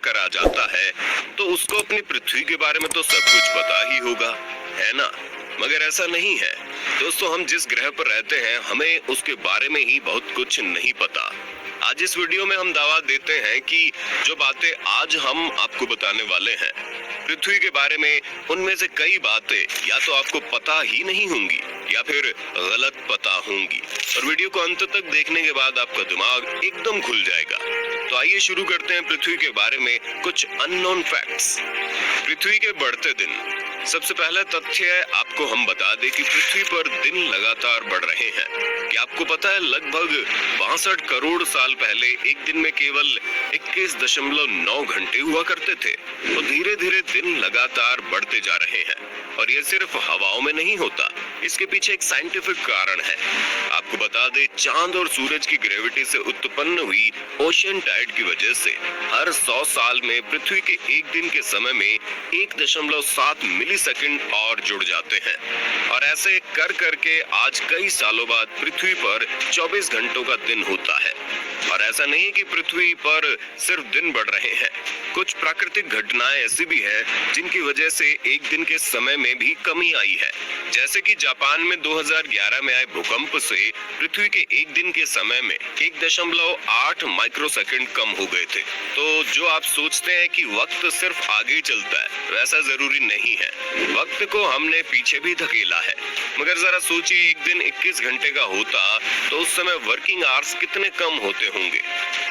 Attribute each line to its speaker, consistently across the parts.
Speaker 1: कर आ जाता है तो उसको अपनी पृथ्वी के बारे में तो सब कुछ पता ही होगा, है ना? मगर ऐसा नहीं है दोस्तों। हम जिस ग्रह पर रहते हैं हमें उसके बारे में ही बहुत कुछ नहीं पता। आज इस वीडियो में हम दावा देते हैं कि जो बातें आज हम आपको बताने वाले हैं पृथ्वी के बारे में, उनमें से कई बातें या तो आपको पता ही नहीं होंगी या फिर गलत पता होंगी। और वीडियो को अंत तक देखने के बाद आपका दिमाग एकदम खुल जाएगा। तो आइए शुरू करते हैं पृथ्वी के बारे में कुछ अननोन फैक्ट्स। पृथ्वी के बढ़ते दिन। सबसे पहला तथ्य आपको हम बता दें कि पृथ्वी पर दिन लगातार बढ़ रहे हैं। क्या आपको पता है लगभग 62 करोड़ साल पहले एक दिन में केवल 21.9 घंटे हुआ करते थे। तो धीरे धीरे दिन लगातार बढ़ते जा रहे हैं और ये सिर्फ हवाओं में नहीं होता, इसके पीछे एक साइंटिफिक कारण है। आपको बता दें चांद और सूरज की ग्रेविटी से उत्पन्न हुई ओशन टाइड की वजह से हर 100 साल में पृथ्वी के एक दिन के समय में 1.7 मिलीसेकंड और जुड़ जाते हैं। और ऐसे कर करके आज कई सालों बाद पृथ्वी पर 24 घंटों का दिन होता है। और ऐसा नहीं कि पृथ्वी पर सिर्फ दिन बढ़ रहे हैं, कुछ प्राकृतिक घटनाएं ऐसी भी हैं जिनकी वजह से एक दिन के समय में भी कमी आई है। जैसे कि जापान में 2011 में आए भूकंप से पृथ्वी के एक दिन के समय में 1.8 माइक्रोसेकंड कम हो गए थे। तो जो आप सोचते हैं कि वक्त सिर्फ आगे चलता है, वैसा जरूरी नहीं है। वक्त को हमने पीछे भी धकेला है। मगर जरा सोचिए एक दिन 21 घंटे का होता तो उस समय वर्किंग आवर्स कितने कम होते होंगे।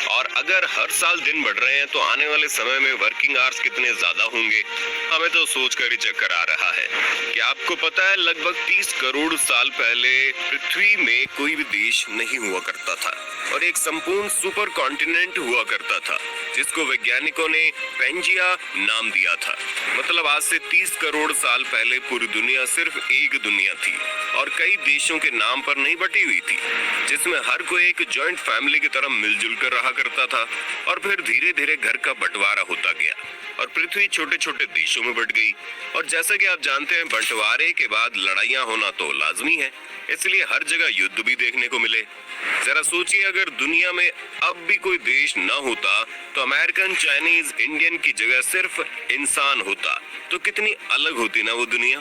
Speaker 1: और अगर हर साल दिन बढ़ रहे हैं तो आने वाले समय में वर्किंग आवर्स कितने ज्यादा होंगे, हमें तो सोचकर ही चक्कर आ रहा है। क्या आपको पता है लगभग 30 करोड़ साल पहले पृथ्वी में कोई भी देश नहीं हुआ करता था और एक संपूर्ण सुपर कॉन्टिनेंट हुआ करता था जिसको वैज्ञानिकों ने पैंजिया नाम दिया था। मतलब आज से 30 करोड़ साल पहले पूरी दुनिया सिर्फ एक दुनिया थी और कई देशों के नाम पर नहीं बटी हुई थी, जिसमें हर कोई एक जॉइंट फैमिली की तरह मिलजुल कर रहा करता था। और फिर धीरे धीरे घर का बंटवारा होता गया और पृथ्वी छोटे छोटे देशों में बंट गई। और जैसा कि आप जानते हैं बंटवारे के बाद लड़ाइयां होना तो लाजमी है, इसलिए हर जगह युद्ध भी देखने को मिले। जरा सोचिए अगर दुनिया में अब भी कोई देश न होता तो अमेरिकन, चाइनीज, इंडियन की जगह सिर्फ इंसान होता तो कितनी अलग होती ना वो दुनिया।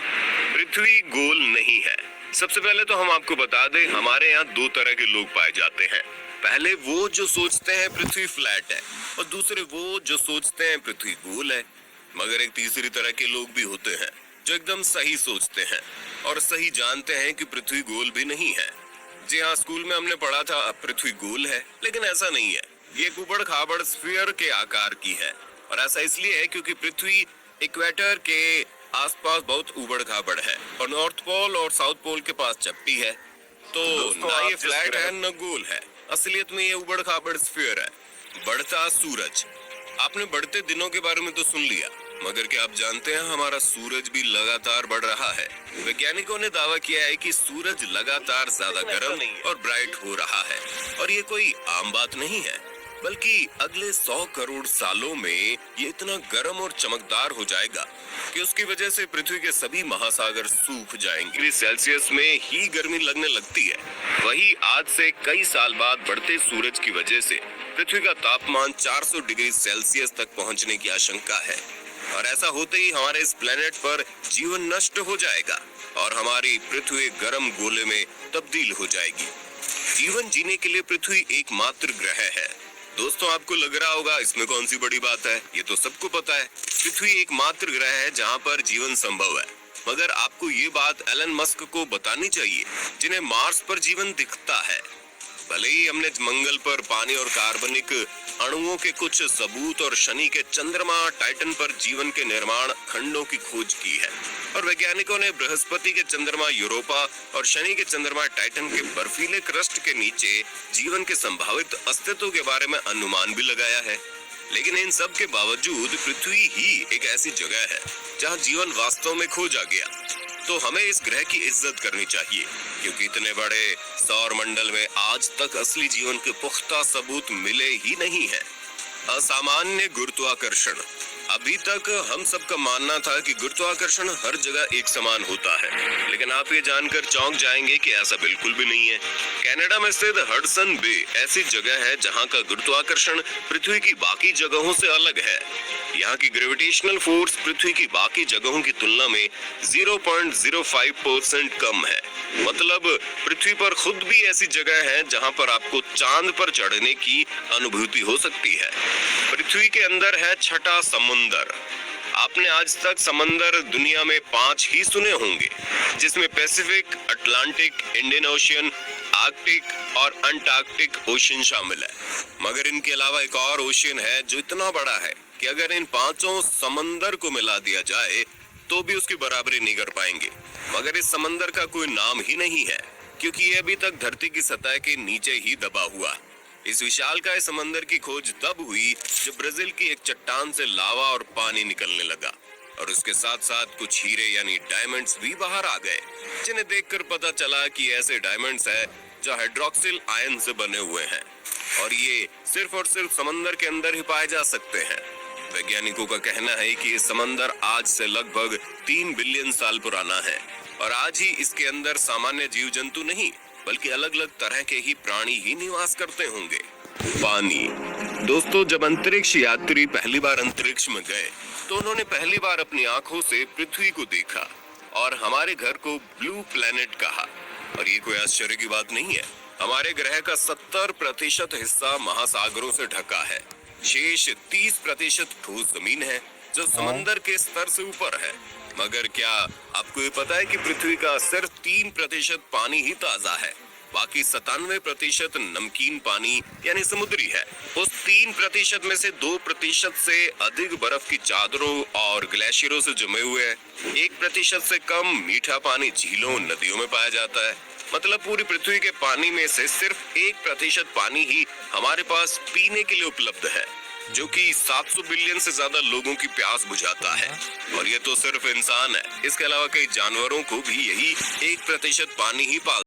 Speaker 1: पृथ्वी गोल नहीं है। सबसे पहले तो हम आपको बता दें हमारे यहाँ दो तरह के लोग पाए जाते हैं। पहले वो जो सोचते हैं पृथ्वी फ्लैट है और दूसरे वो जो सोचते हैं पृथ्वी गोल है। मगर एक तीसरी तरह के लोग भी होते हैं जो एकदम सही सोचते हैं और सही जानते हैं कि पृथ्वी गोल भी नहीं है। जी हाँ, स्कूल में हमने पढ़ा था अब पृथ्वी गोल है, लेकिन ऐसा नहीं है। ये उबड़ खाबड़ स्फीयर के आकार की है और ऐसा इसलिए है क्योंकि पृथ्वी इक्वेटर के आसपास बहुत उबड़ खाबड़ है और नॉर्थ पोल और साउथ पोल के पास चपटी है। तो ना ये फ्लैट है न गोल है, असलियत में ये उबड़ खाबड़ स्फीयर है। बढ़ता सूरज। आपने बढ़ते दिनों के बारे में तो सुन लिया, मगर क्या आप जानते हैं हमारा सूरज भी लगातार बढ़ रहा है। वैज्ञानिकों ने दावा किया है कि सूरज लगातार ज्यादा गर्म और ब्राइट हो रहा है और ये कोई आम बात नहीं है, बल्कि अगले 100 करोड़ सालों में ये इतना गर्म और चमकदार हो जाएगा कि उसकी वजह से पृथ्वी के सभी महासागर सूख जाएंगे। डिग्री सेल्सियस में ही गर्मी लगने लगती है। वही आज से कई साल बाद बढ़ते सूरज की वजह से पृथ्वी का तापमान 400 डिग्री सेल्सियस तक पहुंचने की आशंका है और ऐसा होते ही हमारे इस प्लेनेट पर जीवन नष्ट हो जाएगा और हमारी पृथ्वी गर्म गोले में तब्दील हो जाएगी। जीवन जीने के लिए पृथ्वी एकमात्र ग्रह है। दोस्तों आपको लग रहा होगा इसमें कौन सी बड़ी बात है, ये तो सबको पता है। पृथ्वी एकमात्र ग्रह है जहाँ पर जीवन संभव है। मगर आपको ये बात एलन मस्क को बतानी चाहिए जिन्हें मार्स पर जीवन दिखता है। भले ही हमने मंगल पर पानी और कार्बनिक अणुओं के कुछ सबूत और शनि के चंद्रमा टाइटन पर जीवन के निर्माण खंडों की खोज की है और वैज्ञानिकों ने बृहस्पति के चंद्रमा यूरोपा और शनि के चंद्रमा टाइटन के बर्फीले क्रस्ट के नीचे जीवन के संभावित अस्तित्व के बारे में अनुमान भी लगाया है। लेकिन इन सब के बावजूद पृथ्वी ही एक ऐसी जगह है जहां जीवन वास्तव में खोजा गया। तो हमें इस ग्रह की इज्जत करनी चाहिए क्योंकि इतने बड़े सौर मंडल में आज तक असली जीवन के पुख्ता सबूत मिले ही नहीं है। असामान्य गुरुत्वाकर्षण। अभी तक हम सबका मानना था कि गुरुत्वाकर्षण हर जगह एक समान होता है, लेकिन आप ये जानकर चौंक जाएंगे कि ऐसा बिल्कुल भी नहीं है। कनाडा में स्थित हडसन बे ऐसी जगह है जहां का गुरुत्वाकर्षण पृथ्वी की बाकी जगहों से अलग है। यहाँ की ग्रेविटेशनल फोर्स पृथ्वी की बाकी जगहों की तुलना में 0.05% कम है। मतलब पृथ्वी पर खुद भी ऐसी जगह है जहाँ पर आपको चांद पर चढ़ने की अनुभूति हो सकती है। पृथ्वी के अंदर है छठा समुंदर। आपने आज तक समंदर दुनिया में 5 ही सुने होंगे, जिसमें Pacific, Atlantic, Indian ocean, Arctic और अंटार्कटिक ओशियन शामिल है। मगर इनके अलावा एक और ओशियन है जो इतना बड़ा है कि अगर इन 5 समंदर को मिला दिया जाए तो भी उसकी बराबरी नहीं कर पाएंगे। मगर इस समंदर का कोई नाम ही नहीं है, क्योंकि ये अभी तक धरती की सतह के नीचे ही दबा हुआ। इस विशालकाय समंदर की खोज तब हुई जब ब्राजील की एक चट्टान से लावा और पानी निकलने लगा, और उसके साथ साथ कुछ हीरे यानी डायमंड्स भी बाहर आ गए, जिन्हें देखकर पता चला कि ऐसे डायमंड्स हैं जो हाइड्रोक्सिल आयन से बने हुए हैं, और ये सिर्फ और सिर्फ समंदर के अंदर ही पाए जा सकते हैं। वैज्ञानिकों का कहना है कि ये समंदर आज से लगभग 3 बिलियन साल पुराना है, और आज ही इसके अंदर सामान्य जीव जंतु नहीं बल्कि अलग अलग तरह के ही प्राणी ही निवास करते होंगे। पानी। दोस्तों, जब अंतरिक्ष यात्री पहली बार अंतरिक्ष में गए तो उन्होंने पहली बार अपनी आंखों से पृथ्वी को देखा और हमारे घर को ब्लू प्लेनेट कहा। और ये कोई आश्चर्य की बात नहीं है। हमारे ग्रह का 70% हिस्सा महासागरों से ढका है। शेष 30% ठोस जमीन है जो समंदर के स्तर से ऊपर है। मगर क्या आपको ये पता है कि पृथ्वी का सिर्फ 3% पानी ही ताजा है, बाकी 97% नमकीन पानी यानी समुद्री है। उस 3% में से 2% से अधिक बर्फ की चादरों और ग्लेशियरों से जमे हुए हैं। 1% से कम मीठा पानी झीलों नदियों में पाया जाता है। मतलब पूरी पृथ्वी के पानी में से सिर्फ 1% पानी ही हमारे पास पीने के लिए उपलब्ध है, जो कि 700 बिलियन से ज्यादा लोगों की प्यास बुझाता है। और ये तो सिर्फ इंसान है, इसके अलावा कई जानवरों को भी यही 1% पानी ही पाल